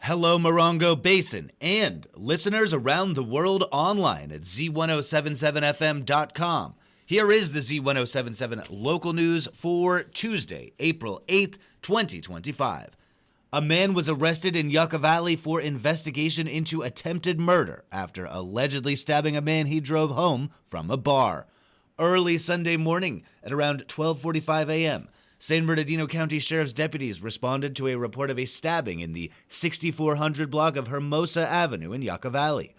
Hello, Morongo Basin, and listeners around the world online at Z107.7 FM.com. Here is the Z107.7 Local News for Tuesday, April 8th, 2025. A man was arrested in Yucca Valley for investigation into attempted murder after allegedly stabbing a man he drove home from a bar. Early Sunday morning at around 12:45 a.m., San Bernardino County Sheriff's deputies responded to a report of a stabbing in the 6400 block of Hermosa Avenue in Yucca Valley.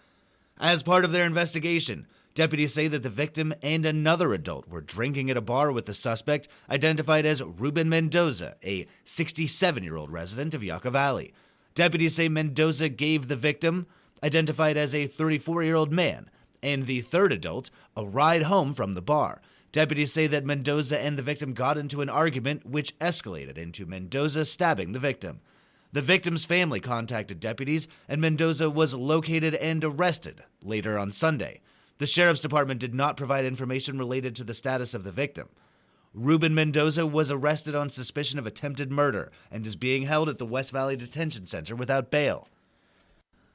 As part of their investigation, deputies say that the victim and another adult were drinking at a bar with the suspect, identified as Ruben Mendoza, a 67-year-old resident of Yucca Valley. Deputies say Mendoza gave the victim, identified as a 34-year-old man, and the third adult, a ride home from the bar. Deputies say that Mendoza and the victim got into an argument which escalated into Mendoza stabbing the victim. The victim's family contacted deputies, and Mendoza was located and arrested later on Sunday. The sheriff's department did not provide information related to the status of the victim. Ruben Mendoza was arrested on suspicion of attempted murder and is being held at the West Valley Detention Center without bail.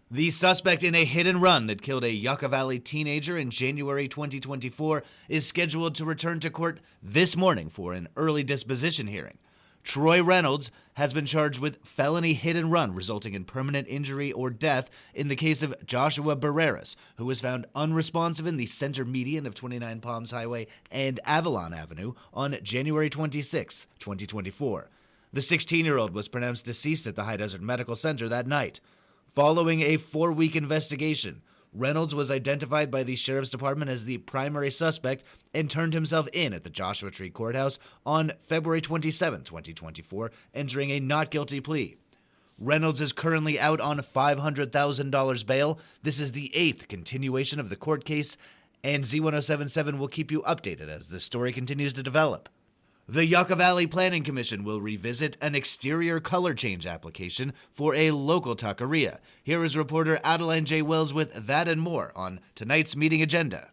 The suspect in a hit-and-run that killed a Yucca Valley teenager in January 2024 is scheduled to return to court this morning for an early disposition hearing. Troy Reynolds has been charged with felony hit-and-run resulting in permanent injury or death in the case of Joshua Barreras, who was found unresponsive in the center median of 29 Palms Highway and Avalon Avenue on January 26, 2024. The 16-year-old was pronounced deceased at the High Desert Medical Center that night. Following a 4-week investigation, Reynolds was identified by the Sheriff's Department as the primary suspect and turned himself in at the Joshua Tree Courthouse on February 27, 2024, entering a not guilty plea. Reynolds is currently out on $500,000 bail. This is the 8th continuation of the court case, and Z107.7 will keep you updated as the story continues to develop. The Yucca Valley Planning Commission will revisit an exterior color change application for a local taqueria. Here is reporter Adeline J. Wells with that and more on tonight's meeting agenda.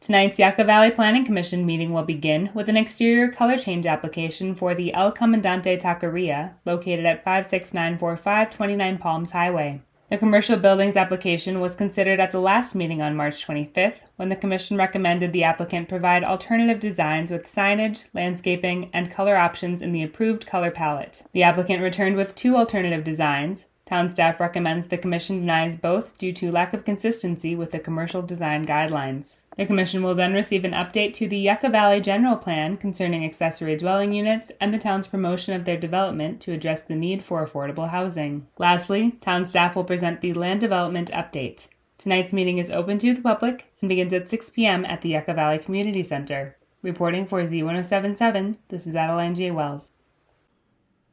Tonight's Yucca Valley Planning Commission meeting will begin with an exterior color change application for the El Comandante Taqueria, located at 56945 29 Palms Highway. The commercial buildings application was considered at the last meeting on March 25th, when the Commission recommended the applicant provide alternative designs with signage, landscaping, and color options in the approved color palette. The applicant returned with 2 alternative designs. Town staff recommends the Commission denies both due to lack of consistency with the commercial design guidelines. The Commission will then receive an update to the Yucca Valley General Plan concerning accessory dwelling units and the town's promotion of their development to address the need for affordable housing. Lastly, town staff will present the land development update. Tonight's meeting is open to the public and begins at 6 p.m. at the Yucca Valley Community Center. Reporting for Z107.7, this is Adeline J. Wells.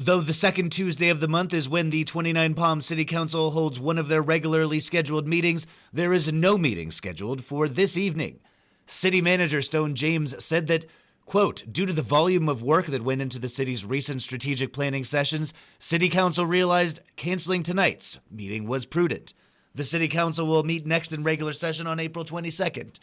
Though the second Tuesday of the month is when the 29 Palms City Council holds one of their regularly scheduled meetings, there is no meeting scheduled for this evening. City Manager Stone James said that, quote, due to the volume of work that went into the city's recent strategic planning sessions, City Council realized canceling tonight's meeting was prudent. The City Council will meet next in regular session on April 22nd.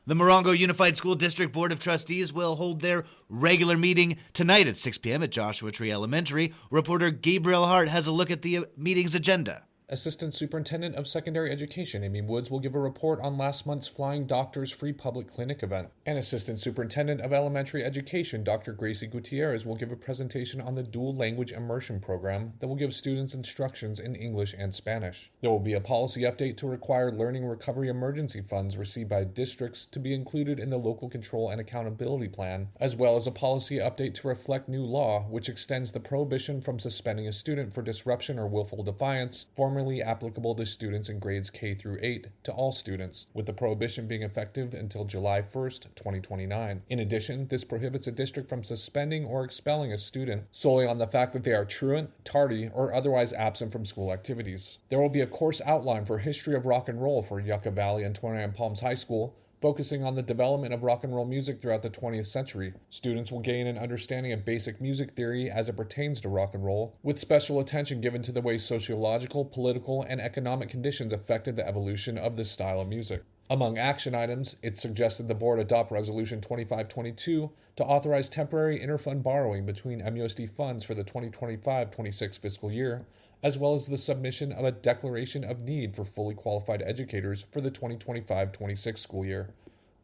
The Morongo Unified School District Board of Trustees will hold their regular meeting tonight at 6 p.m. at Joshua Tree Elementary. Reporter Gabriel Hart has a look at the meeting's agenda. Assistant Superintendent of Secondary Education Amy Woods will give a report on last month's Flying Doctors Free Public Clinic event. And Assistant Superintendent of Elementary Education Dr. Gracie Gutierrez will give a presentation on the Dual Language Immersion Program that will give students instructions in English and Spanish. There will be a policy update to require Learning Recovery Emergency Funds received by districts to be included in the Local Control and Accountability Plan, as well as a policy update to reflect new law which extends the prohibition from suspending a student for disruption or willful defiance, formerly applicable to students in grades K through 8 to all students, with the prohibition being effective until July 1st, 2029. In addition, this prohibits a district from suspending or expelling a student solely on the fact that they are truant, tardy, or otherwise absent from school activities. There will be a course outline for history of rock and roll for Yucca Valley and 29 Palms High School, focusing on the development of rock and roll music throughout the 20th century. Students will gain an understanding of basic music theory as it pertains to rock and roll, with special attention given to the way sociological, political, and economic conditions affected the evolution of this style of music. Among action items, it suggested the board adopt Resolution 2522 to authorize temporary interfund borrowing between MUSD funds for the 2025-26 fiscal year, as well as the submission of a declaration of need for fully qualified educators for the 2025-26 school year.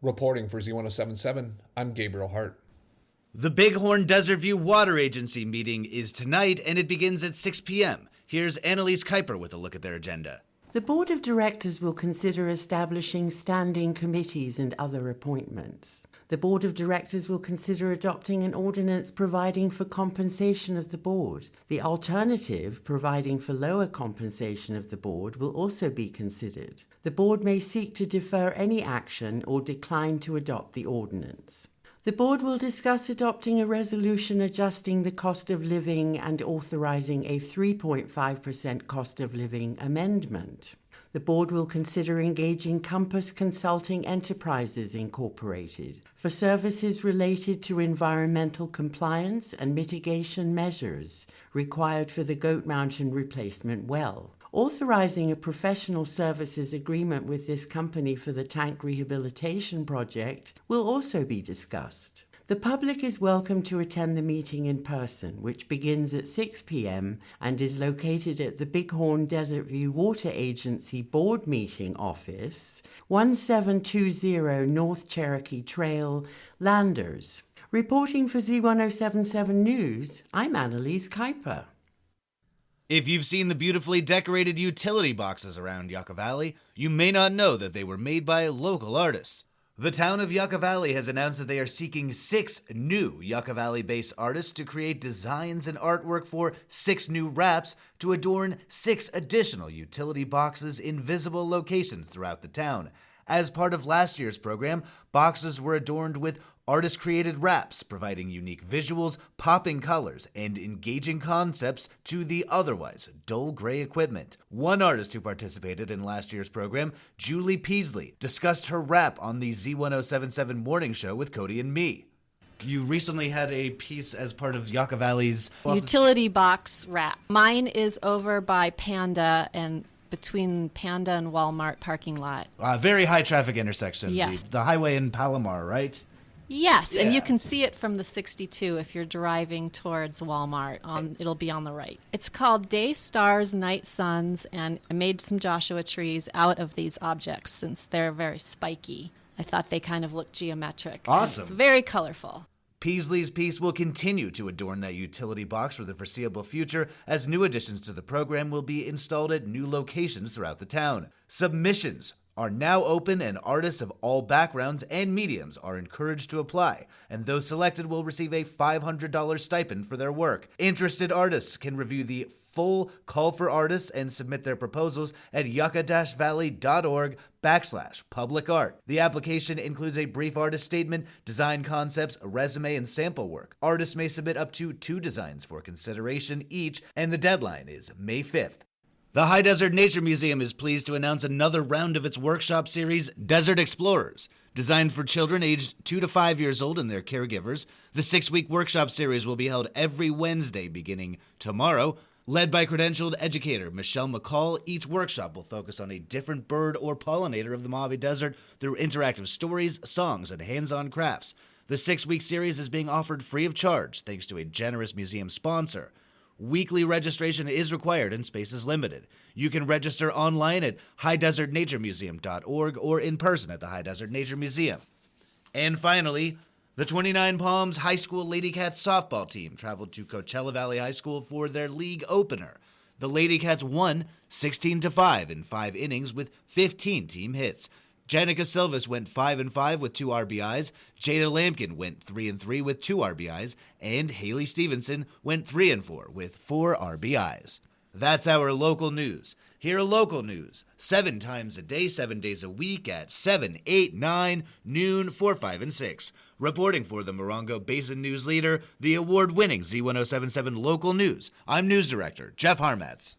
Reporting for Z107.7, I'm Gabriel Hart. The Bighorn Desert View Water Agency meeting is tonight, and it begins at 6 p.m. Here's Annalise Kuiper with a look at their agenda. The Board of Directors will consider establishing standing committees and other appointments. The Board of Directors will consider adopting an ordinance providing for compensation of the Board. The alternative, providing for lower compensation of the Board, will also be considered. The Board may seek to defer any action or decline to adopt the ordinance. The Board will discuss adopting a resolution adjusting the cost of living and authorizing a 3.5% cost of living amendment. The Board will consider engaging Compass Consulting Enterprises Incorporated for services related to environmental compliance and mitigation measures required for the Goat Mountain replacement well. Authorizing a professional services agreement with this company for the tank rehabilitation project will also be discussed. The public is welcome to attend the meeting in person, which begins at 6 p.m. and is located at the Bighorn Desert View Water Agency Board Meeting Office, 1720 North Cherokee Trail, Landers. Reporting for Z107.7 News, I'm Annalise Kuiper. If you've seen the beautifully decorated utility boxes around Yucca Valley, you may not know that they were made by local artists. The town of Yucca Valley has announced that they are seeking 6 new Yucca Valley-based artists to create designs and artwork for 6 new wraps to adorn 6 additional utility boxes in visible locations throughout the town. As part of last year's program, boxes were adorned with artist-created wraps, providing unique visuals, popping colors, and engaging concepts to the otherwise dull gray equipment. One artist who participated in last year's program, Julie Peasley, discussed her wrap on the Z107.7 Morning Show with Cody and me. You recently had a piece as part of Yucca Valley's utility box wrap. Mine is over by Panda and between Panda and Walmart parking lot. Very high traffic intersection. Yes. The highway in Palomar, right? Yes, Yeah. and you can see it from the 62 if you're driving towards Walmart. It'll be on the right. It's called Day Stars, Night Suns, and I made some Joshua trees out of these objects since they're very spiky. I thought they kind of look geometric. Awesome. It's very colorful. Peasley's piece will continue to adorn that utility box for the foreseeable future, as new additions to the program will be installed at new locations throughout the town. Submissions are now open, and artists of all backgrounds and mediums are encouraged to apply, and those selected will receive a $500 stipend for their work. Interested artists can review the full call for artists and submit their proposals at yucca-valley.org/public art. The application includes a brief artist statement, design concepts, a resume, and sample work. Artists may submit up to 2 designs for consideration each, and the deadline is May 5th. The High Desert Nature Museum is pleased to announce another round of its workshop series, Desert Explorers. Designed for children aged 2 to 5 years old and their caregivers, the 6-week workshop series will be held every Wednesday beginning tomorrow. Led by credentialed educator Michelle McCall, each workshop will focus on a different bird or pollinator of the Mojave Desert through interactive stories, songs, and hands-on crafts. The 6-week series is being offered free of charge thanks to a generous museum sponsor. Weekly registration is required and space is limited. You can register online at highdesertnaturemuseum.org or in person at the High Desert Nature Museum. And finally, the 29 Palms High School Lady Cats softball team traveled to Coachella Valley High School for their league opener. The Lady Cats won 16-5 in 5 innings with 15 team hits. Janica Silvas went 5-5 with 2 RBIs, Jada Lampkin went 3-3 with 2 RBIs, and Haley Stevenson went 3-4 with 4 RBIs. That's our local news. Hear local news 7 times a day, 7 days a week at 7, 8, 9, noon, 4, 5, and 6. Reporting for the Morongo Basin News Leader, the award-winning Z107.7 Local News, I'm News Director Jeff Harmatz.